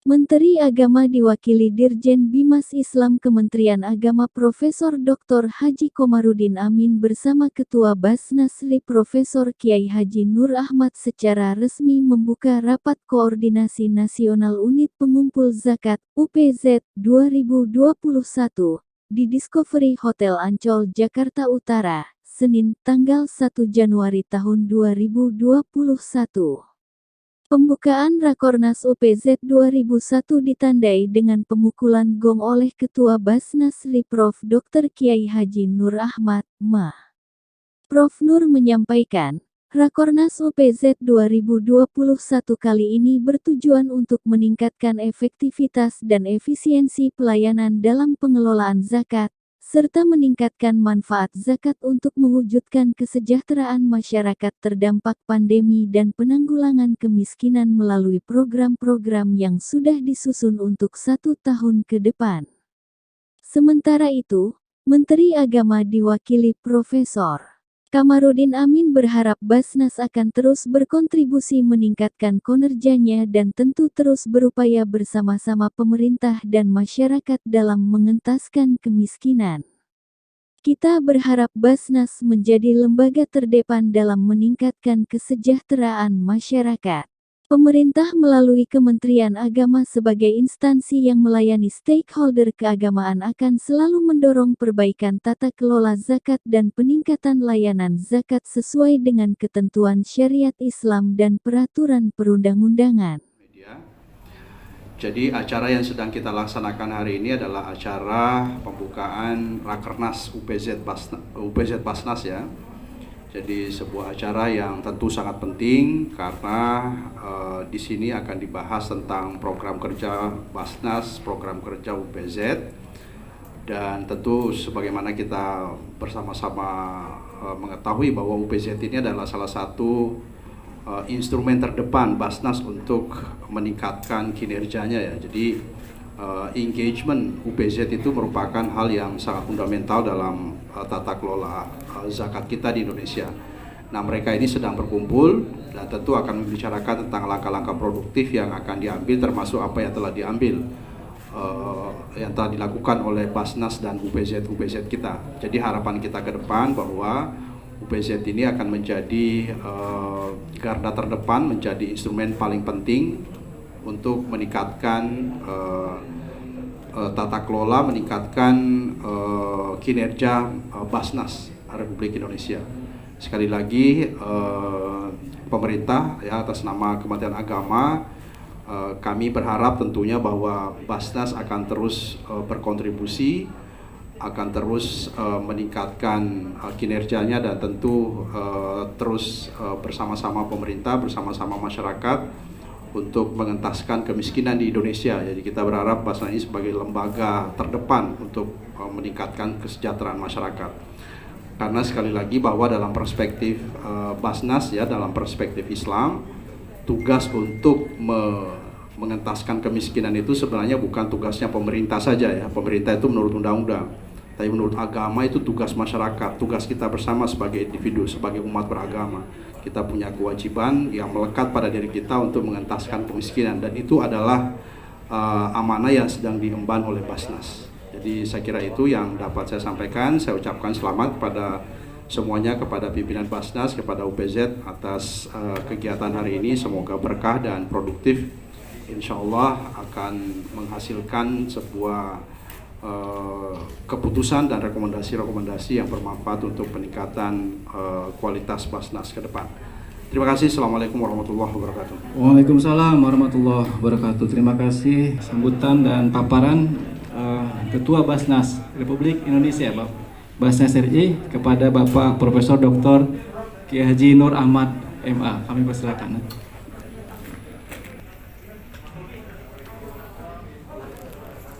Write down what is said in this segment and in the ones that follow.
Menteri Agama diwakili Dirjen Bimas Islam Kementerian Agama Profesor Dr. Haji Komarudin Amin bersama Ketua Basnasli Profesor Kiai Haji Nur Ahmad secara resmi membuka Rapat Koordinasi Nasional Unit Pengumpul Zakat (UPZ) 2021 di Discovery Hotel Ancol, Jakarta Utara, Senin, tanggal 1 Januari tahun 2021. Pembukaan Rakornas UPZ 2001 ditandai dengan pemukulan gong oleh Ketua Basnasli Prof. Dr. Kiai Haji Nur Ahmad, Ma. Prof. Nur menyampaikan, Rakornas UPZ 2021 kali ini bertujuan untuk meningkatkan efektivitas dan efisiensi pelayanan dalam pengelolaan zakat, serta meningkatkan manfaat zakat untuk mewujudkan kesejahteraan masyarakat terdampak pandemi dan penanggulangan kemiskinan melalui program-program yang sudah disusun untuk 1 tahun ke depan. Sementara itu, Menteri Agama diwakili Profesor Kamarudin Amin berharap Basnas akan terus berkontribusi meningkatkan kinerjanya dan tentu terus berupaya bersama-sama pemerintah dan masyarakat dalam mengentaskan kemiskinan. Kita berharap Basnas menjadi lembaga terdepan dalam meningkatkan kesejahteraan masyarakat. Pemerintah melalui Kementerian Agama sebagai instansi yang melayani stakeholder keagamaan akan selalu mendorong perbaikan tata kelola zakat dan peningkatan layanan zakat sesuai dengan ketentuan syariat Islam dan peraturan perundang-undangan. Jadi acara yang sedang kita laksanakan hari ini adalah acara pembukaan Rakernas UPZ Basnas ya. Jadi sebuah acara yang tentu sangat penting karena di sini akan dibahas tentang program kerja Basnas, program kerja UPZ, dan tentu sebagaimana kita bersama-sama mengetahui bahwa UPZ ini adalah salah satu instrumen terdepan Basnas untuk meningkatkan kinerjanya ya. Jadi engagement UPZ itu merupakan hal yang sangat fundamental dalam tata kelola zakat kita di Indonesia. Nah, mereka ini sedang berkumpul dan tentu akan membicarakan tentang langkah-langkah produktif yang akan diambil, termasuk apa yang telah diambil, yang telah dilakukan oleh Basnas dan UPZ kita. Jadi harapan kita ke depan bahwa UPZ ini akan menjadi garda terdepan, menjadi instrumen paling penting untuk meningkatkan tata kelola, meningkatkan kinerja Basnas Republik Indonesia. Sekali lagi pemerintah ya atas nama Kementerian Agama, kami berharap tentunya bahwa Basnas akan terus berkontribusi, akan terus meningkatkan kinerjanya dan tentu terus bersama-sama pemerintah, bersama-sama masyarakat untuk mengentaskan kemiskinan di Indonesia. Jadi kita berharap Basnas ini sebagai lembaga terdepan untuk meningkatkan kesejahteraan masyarakat. Karena sekali lagi bahwa dalam perspektif Basnas ya, dalam perspektif Islam, tugas untuk mengentaskan kemiskinan itu sebenarnya bukan tugasnya pemerintah saja ya. Pemerintah itu menurut undang-undang. Tapi menurut agama itu tugas masyarakat, tugas kita bersama sebagai individu, sebagai umat beragama. Kita punya kewajiban yang melekat pada diri kita untuk mengentaskan kemiskinan, dan itu adalah amanah yang sedang diemban oleh Basnas. Jadi saya kira itu yang dapat saya sampaikan. Saya ucapkan selamat kepada semuanya, kepada pimpinan Basnas, kepada UPZ atas kegiatan hari ini. Semoga berkah dan produktif. Insya Allah akan menghasilkan sebuah keputusan dan rekomendasi-rekomendasi yang bermanfaat untuk peningkatan kualitas Basnas ke depan. Terima kasih. Assalamualaikum warahmatullahi wabarakatuh. Waalaikumsalam warahmatullahi wabarakatuh. Terima kasih sambutan dan paparan Ketua Basnas Republik Indonesia, Basnas RI, kepada Bapak Profesor Dr. Kiai Haji Nur Ahmad MA. Kami persilakan.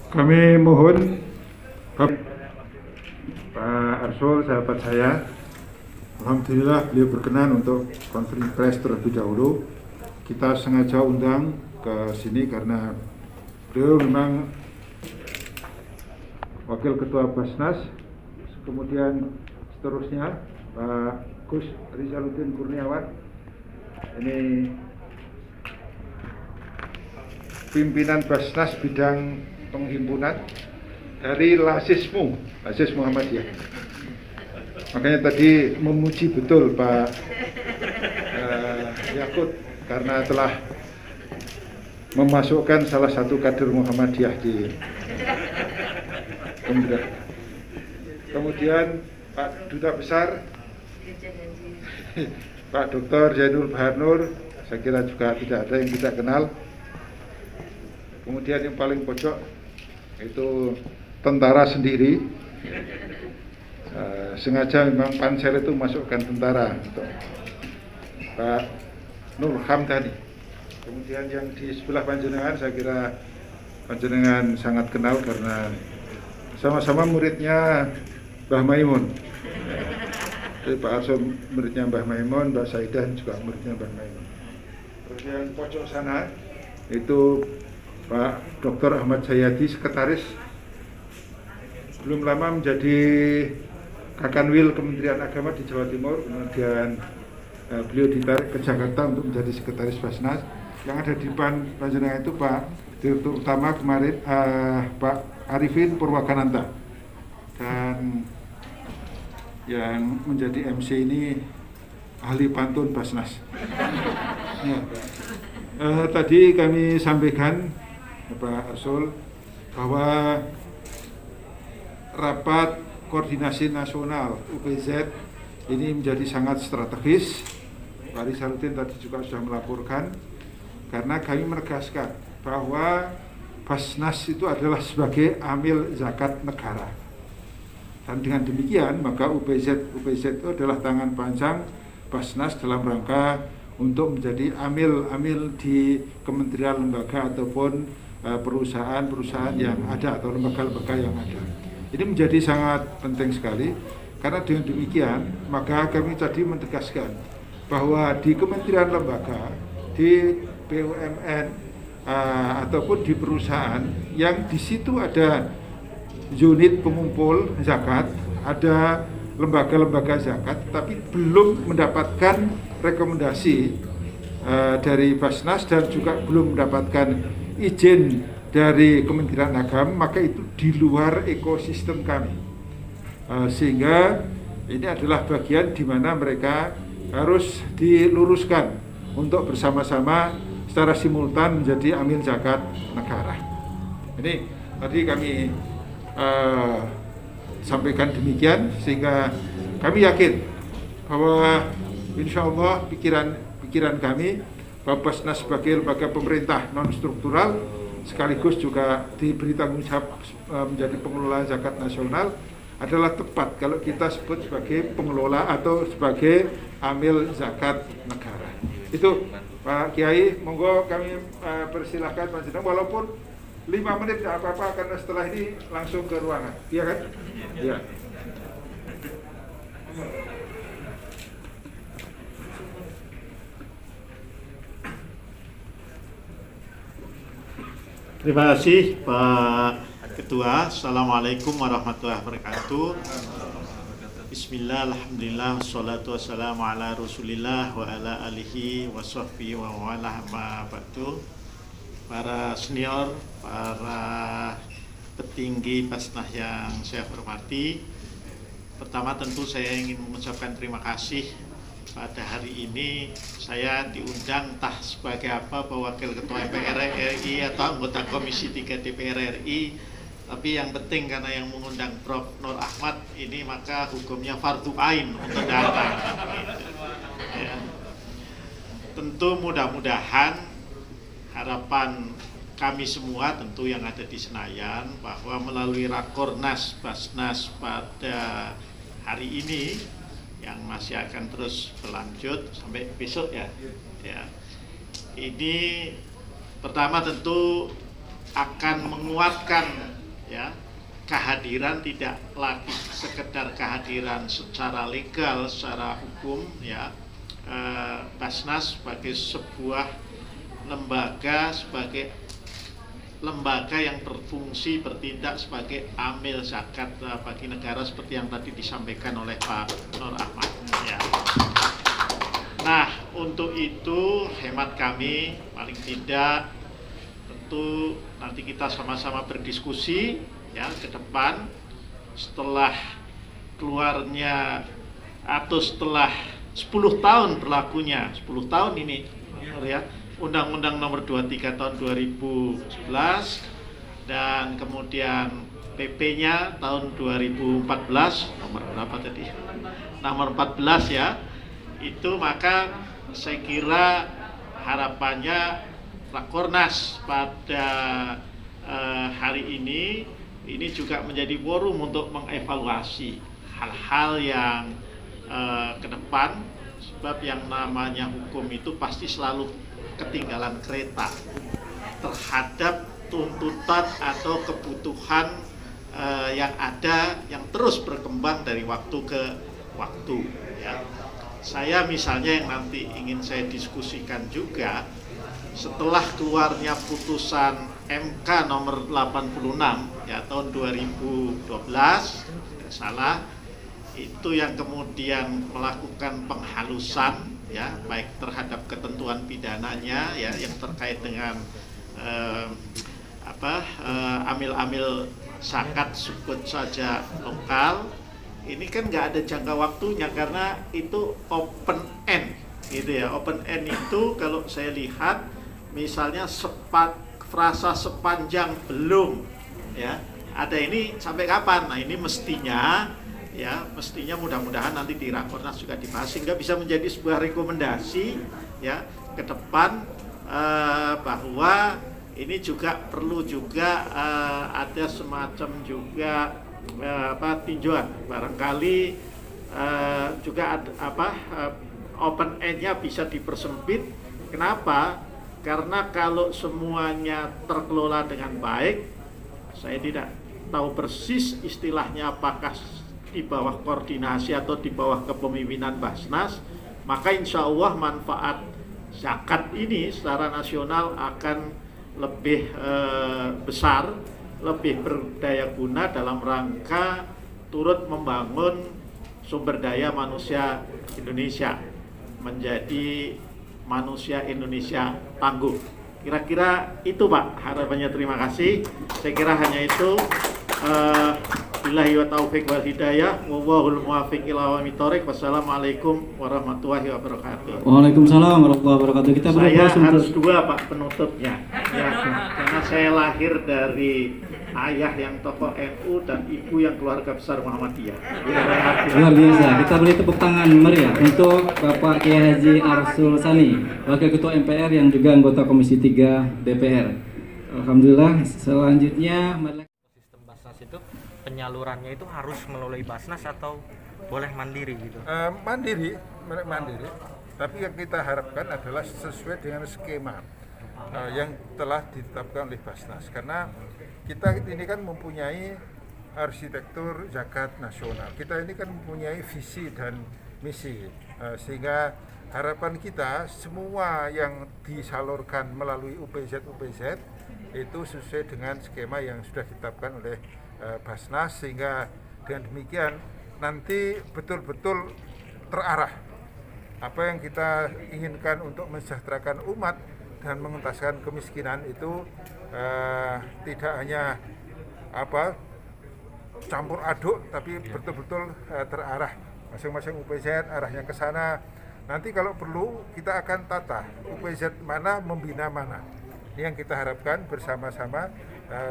Kami mohon Pak Arsul, sahabat saya, alhamdulillah beliau berkenan untuk konferensi pers terlebih dahulu. Kita sengaja undang ke sini karena beliau memang Wakil Ketua Basnas, kemudian seterusnya Pak Gus Rizaluddin Kurniawan, ini pimpinan Basnas bidang penghimpunan dari Lasismu Muhammadiyah. Makanya tadi memuji betul Pak Yakut karena telah memasukkan salah satu kader Muhammadiyah di kemudian. Kemudian Pak Duta Besar Pak Dr. Zainul Bahar Nur, saya kira juga tidak ada yang tidak kenal. Kemudian yang paling pojok itu tentara sendiri. Sengaja memang pansel itu masukkan tentara untuk Pak Nur Hamdani. Kemudian yang di sebelah panjenengan saya kira panjenengan sangat kenal karena sama-sama muridnya Mbah Maimun. Jadi Pak Arso muridnya Mbah Maimun, Mbak Saidah juga muridnya Mbah Maimun. Terus yang pojok sana itu Pak Dr. Ahmad Jayadi, sekretaris, belum lama menjadi Kakanwil Kementerian Agama di Jawa Timur, kemudian beliau ditarik ke Jakarta untuk menjadi sekretaris Basnas. Yang ada di panjenengan itu Pak Direktur Utama kemarin Pak Arifin Purwakananta, dan yang menjadi MC ini ahli pantun Basnas. Ya. Tadi kami sampaikan Pak Arsul bahwa rapat koordinasi nasional UPZ ini menjadi sangat strategis. Pak Rizaludin tadi juga sudah melaporkan, karena kami menegaskan bahwa Basnas itu adalah sebagai amil zakat negara. Dan dengan demikian maka UPZ itu adalah tangan panjang Basnas dalam rangka untuk menjadi amil di kementerian, lembaga ataupun perusahaan-perusahaan yang ada atau lembaga-lembaga yang ada. Ini menjadi sangat penting sekali, karena dengan demikian maka kami tadi menegaskan bahwa di kementerian, lembaga, di BUMN ataupun di perusahaan yang di situ ada unit pengumpul zakat, ada lembaga-lembaga zakat, tapi belum mendapatkan rekomendasi dari Basnas dan juga belum mendapatkan izin dari Kementerian Agama, maka itu di luar ekosistem kami. Sehingga ini adalah bagian di mana mereka harus diluruskan untuk bersama-sama secara simultan menjadi amil zakat negara. Ini tadi kami sampaikan demikian, sehingga kami yakin bahwa insya Allah pikiran kami bahwa Basnas sebagai lembaga pemerintah non struktural sekaligus juga diberi tanggung jawab menjadi pengelola zakat nasional adalah tepat kalau kita sebut sebagai pengelola atau sebagai amil zakat negara. Itu Pak Kiai, monggo kami persilahkan panjenengan, walaupun 5 menit tidak apa-apa, karena setelah ini langsung ke ruangan, iya kan? Iya. Terima kasih Pak Ketua. Assalamualaikum warahmatullahi wabarakatuh. Bismillah, alhamdulillah, wassalatu wassalamu ala rasulillah wa ala alihi wa sahbihi wa wala ma ba'du. Para senior, para petinggi Basnas yang saya hormati, pertama tentu saya ingin mengucapkan terima kasih. Pada hari ini saya diundang entah sebagai apa, Wakil Ketua DPR RI atau anggota Komisi 3 DPR RI, tapi yang penting karena yang mengundang Prof. Nur Ahmad ini maka hukumnya fardu ain untuk datang. Ya. Tentu mudah-mudahan harapan kami semua tentu yang ada di Senayan bahwa melalui Rakornas Basnas pada hari ini yang masih akan terus berlanjut sampai besok ya. Ini pertama tentu akan menguatkan ya kehadiran, tidak lagi sekedar kehadiran secara legal, secara hukum ya, Basnas sebagai sebuah lembaga, sebagai lembaga yang berfungsi bertindak sebagai amil zakat bagi negara seperti yang tadi disampaikan oleh Pak Nur Ahmad ya. Nah, untuk itu hemat kami paling tidak tentu nanti kita sama-sama berdiskusi ya ke depan setelah keluarnya atau setelah 10 tahun berlakunya 10 tahun ini ya Undang-Undang Nomor 23 Tahun 2011 dan kemudian PP-nya tahun 2014 nomor berapa tadi? Nomor 14 ya. Itu maka saya kira harapannya Rakornas pada hari ini juga menjadi forum untuk mengevaluasi hal-hal yang ke depan, sebab yang namanya hukum itu pasti selalu ketinggalan kereta terhadap tuntutan atau kebutuhan yang ada yang terus berkembang dari waktu ke waktu ya. Saya misalnya yang nanti ingin saya diskusikan juga setelah keluarnya putusan MK nomor 86 ya tahun 2012 tidak salah, itu yang kemudian melakukan penghalusan ya baik terhadap ketentuan pidananya ya yang terkait dengan amil-amil zakat sebut saja lokal. Ini kan nggak ada jangka waktunya karena itu open end gitu ya. Open end itu kalau saya lihat misalnya frasa sepanjang belum ya ada ini sampai kapan. Nah ini mestinya mudah-mudahan nanti di Rakornas juga dibahas sehingga bisa menjadi sebuah rekomendasi ya ke depan bahwa ini juga perlu juga ada semacam juga tinjauan barangkali juga open end-nya bisa dipersempit. Kenapa? Karena kalau semuanya terkelola dengan baik, saya tidak tahu persis istilahnya apakah di bawah koordinasi atau di bawah kepemimpinan Basnas, maka insya Allah manfaat zakat ini secara nasional akan lebih besar, lebih berdaya guna dalam rangka turut membangun sumber daya manusia Indonesia menjadi manusia Indonesia tangguh. Kira-kira itu Pak harapannya. Terima kasih. Saya kira hanya itu. Billahi wa taufiq wal hidayah. Wallahul muwaffiq ila aqwamit thoriq. Wassalamualaikum warahmatullahi wabarakatuh. Waalaikumsalam warahmatullahi wabarakatuh. Kita Saya harus dua Pak penutupnya. Ya, karena saya lahir dari ayah yang tokoh NU dan ibu yang keluarga besar Muhammadiyah. Luar biasa. Kita beri tepuk tangan meriah untuk Bapak Kiai Haji Arsul Sani, Wakil Ketua MPR yang juga anggota Komisi 3 DPR. Alhamdulillah. Selanjutnya Sistem Basnas itu penyalurannya itu harus melalui Basnas atau boleh mandiri gitu? Mandiri. Tapi yang kita harapkan adalah sesuai dengan skema yang telah ditetapkan oleh Basnas. Karena kita ini kan mempunyai arsitektur zakat nasional. Kita ini kan mempunyai visi dan misi, sehingga harapan kita semua yang disalurkan melalui UPZ itu sesuai dengan skema yang sudah ditetapkan oleh Basnas, sehingga dengan demikian nanti betul-betul terarah apa yang kita inginkan untuk mensejahterakan umat dan mengentaskan kemiskinan itu tidak hanya campur aduk, tapi betul-betul terarah. Masing-masing UPZ arahnya ke sana. Nanti kalau perlu kita akan tata UPZ mana membina mana. Ini yang kita harapkan bersama-sama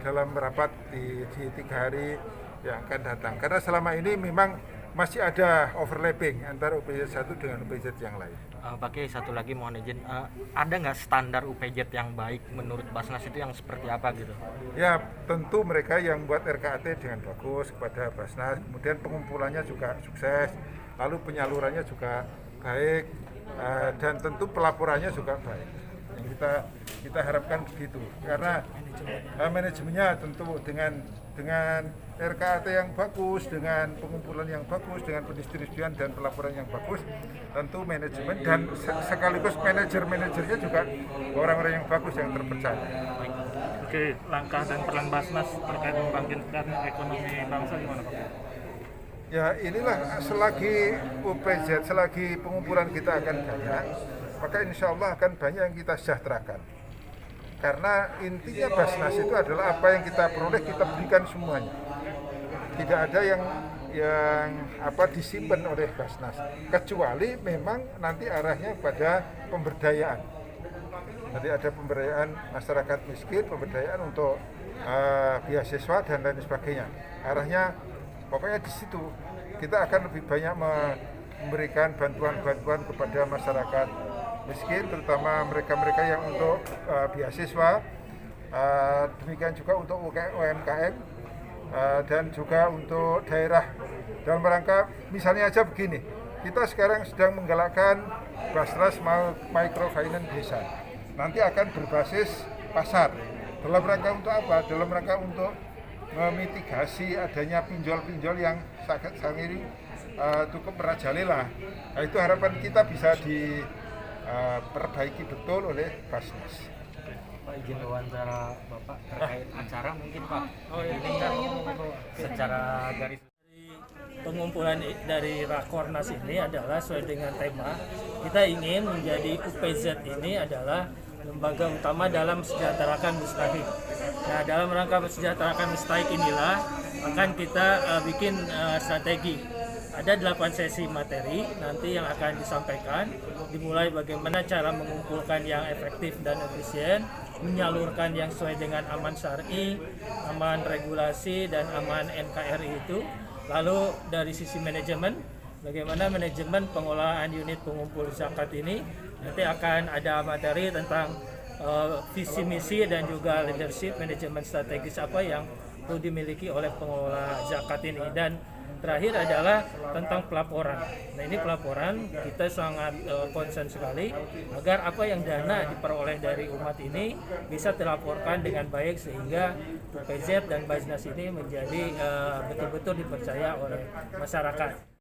dalam rapat di 3 hari yang akan datang. Karena selama ini memang masih ada overlapping antara UPZ satu dengan UPZ yang lain. Pak Kiai, satu lagi mohon izin, ada nggak standar UPZ yang baik menurut Basnas itu yang seperti apa gitu? Ya tentu mereka yang buat RKAT dengan bagus kepada Basnas, kemudian pengumpulannya juga sukses, lalu penyalurannya juga baik, dan tentu pelaporannya juga baik. Yang kita harapkan begitu, karena manajemennya tentu dengan RKAT yang bagus, dengan pengumpulan yang bagus, dengan pendistribusian dan pelaporan yang bagus, tentu manajemen dan sekaligus manajernya juga orang-orang yang bagus yang terpercaya. Oke, langkah dan peran Basnas terkait membangkitkan ekonomi bangsa gimana Pak? Ya inilah, selagi UPZ, selagi pengumpulan kita akan banyak, maka insya Allah akan banyak yang kita sejahterakan. Karena intinya Basnas itu adalah apa yang kita peroleh kita berikan semuanya. Tidak ada yang disimpan oleh Basnas, kecuali memang nanti arahnya pada pemberdayaan. Nanti ada pemberdayaan masyarakat miskin, pemberdayaan untuk beasiswa dan lain sebagainya. Arahnya pokoknya di situ kita akan lebih banyak memberikan bantuan-bantuan kepada masyarakat miskin, terutama mereka-mereka yang untuk beasiswa, demikian juga untuk UMKM, dan juga untuk daerah dalam rangka misalnya aja begini, kita sekarang sedang menggalakkan Basnas Microfinance Desa, nanti akan berbasis pasar. Dalam rangka untuk apa? Dalam rangka untuk memitigasi adanya pinjol-pinjol yang sangat cukup merajalela. Nah, itu harapan kita bisa diperbaiki betul oleh Basnas. Pak, izin wawancara Bapak terkait acara mungkin Pak. Ini kan secara garis Pengumpulan dari Rakornas ini adalah sesuai dengan tema. Kita ingin menjadi UPZ ini adalah lembaga utama dalam mensejahterakan mustahik. Nah, dalam rangka mensejahterakan mustahik inilah akan kita bikin strategi. Ada 8 sesi materi nanti yang akan disampaikan, dimulai bagaimana cara mengumpulkan yang efektif dan efisien, menyalurkan yang sesuai dengan aman syar'i, aman regulasi, dan aman NKRI itu. Lalu dari sisi manajemen, bagaimana manajemen pengelolaan unit pengumpul zakat ini, nanti akan ada materi tentang visi misi dan juga leadership manajemen strategis apa yang perlu dimiliki oleh pengelola zakat ini. Dan terakhir adalah tentang pelaporan. Nah, ini pelaporan kita sangat concern sekali agar apa yang dana diperoleh dari umat ini bisa dilaporkan dengan baik sehingga UPZ dan Basnas ini menjadi betul-betul dipercaya oleh masyarakat.